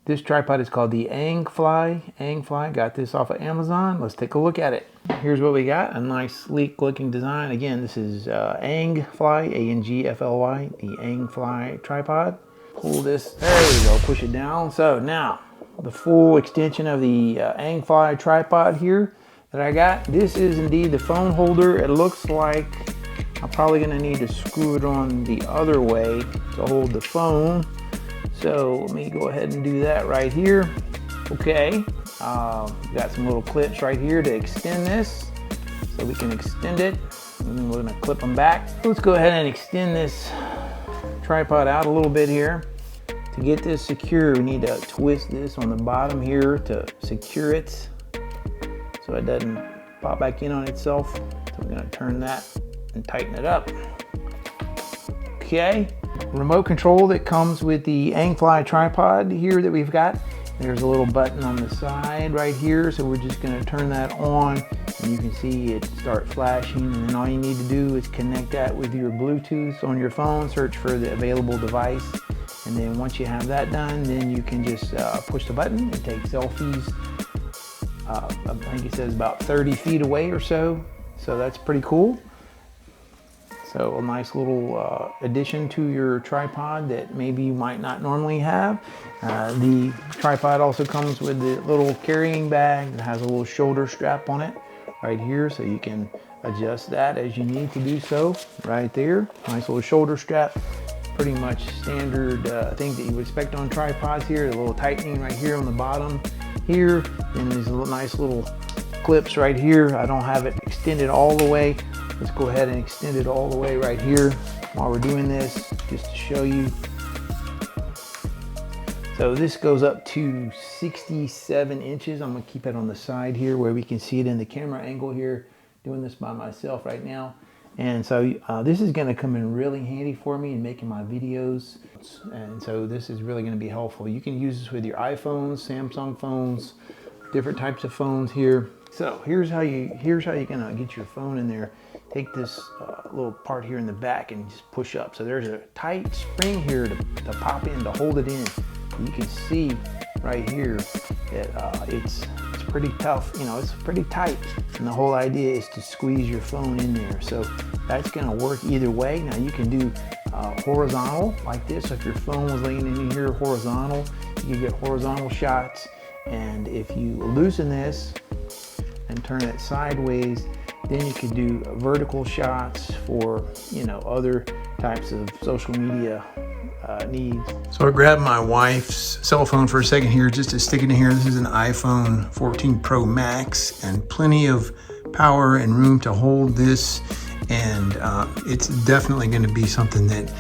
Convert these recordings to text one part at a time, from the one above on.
This tripod is called the ANGFLY. ANGFLY, got this off of Amazon. Let's take a look at it. Here's what we got, a nice sleek looking design. Again, this is ANGFLY, ANGFLY, the ANGFLY tripod. Pull this, there we go, push it down. So now, the full extension of the ANGFLY tripod here that I got. This is indeed the phone holder. It looks like I'm probably gonna need to screw it on the other way to hold the phone. So let me go ahead and do that right here. Okay, got some little clips right here to extend this, so we can extend it, and then we're gonna clip them back. Let's go ahead and extend this tripod out a little bit here. To get this secure, we need to twist this on the bottom here to secure it, so it doesn't pop back in on itself. So we're gonna turn that and tighten it up. Okay. Remote control that comes with the ANGFLY tripod here that we've got. There's a little button on the side right here, so we're just going to turn that on, and you can see it start flashing, and then all you need to do is connect that with your Bluetooth on your phone, search for the available device, and then once you have that done, then you can just push the button and take selfies. I think it says about 30 feet away or so, so that's pretty cool. So a nice little addition to your tripod that maybe you might not normally have. The tripod also comes with the little carrying bag that has a little shoulder strap on it right here, so you can adjust that as you need to do so right there. Nice little shoulder strap. Pretty much standard thing that you would expect on tripods here. A little tightening right here on the bottom here. And these little nice little clips right here. I don't have it extended all the way. Let's go ahead and extend it all the way right here while we're doing this, just to show you. So this goes up to 67 inches. I'm gonna keep it on the side here where we can see it in the camera angle here. Doing this by myself right now. And so this is gonna come in really handy for me in making my videos. And so this is really gonna be helpful. You can use this with your iPhones, Samsung phones, different types of phones here. So here's how you're gonna get your phone in there. Take this little part here in the back and just push up. So there's a tight spring here to pop in, to hold it in. You can see right here that it's pretty tough, you know, it's pretty tight. And the whole idea is to squeeze your phone in there. So that's gonna work either way. Now you can do horizontal like this. So if your phone was laying in here horizontal, you can get horizontal shots. And if you loosen this and turn it sideways, then you could do vertical shots for, you know, other types of social media needs. So I grabbed my wife's cell phone for a second here just to stick it in here. This is an iPhone 14 Pro Max, and plenty of power and room to hold this. And it's definitely going to be something that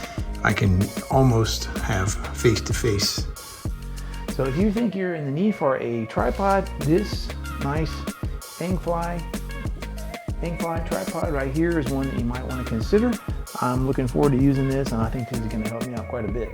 I can almost have face to face. So if you think you're in the need for a tripod, this nice ANGFLY tripod right here is one that you might want to consider. I'm looking forward to using this, and I think this is going to help me out quite a bit.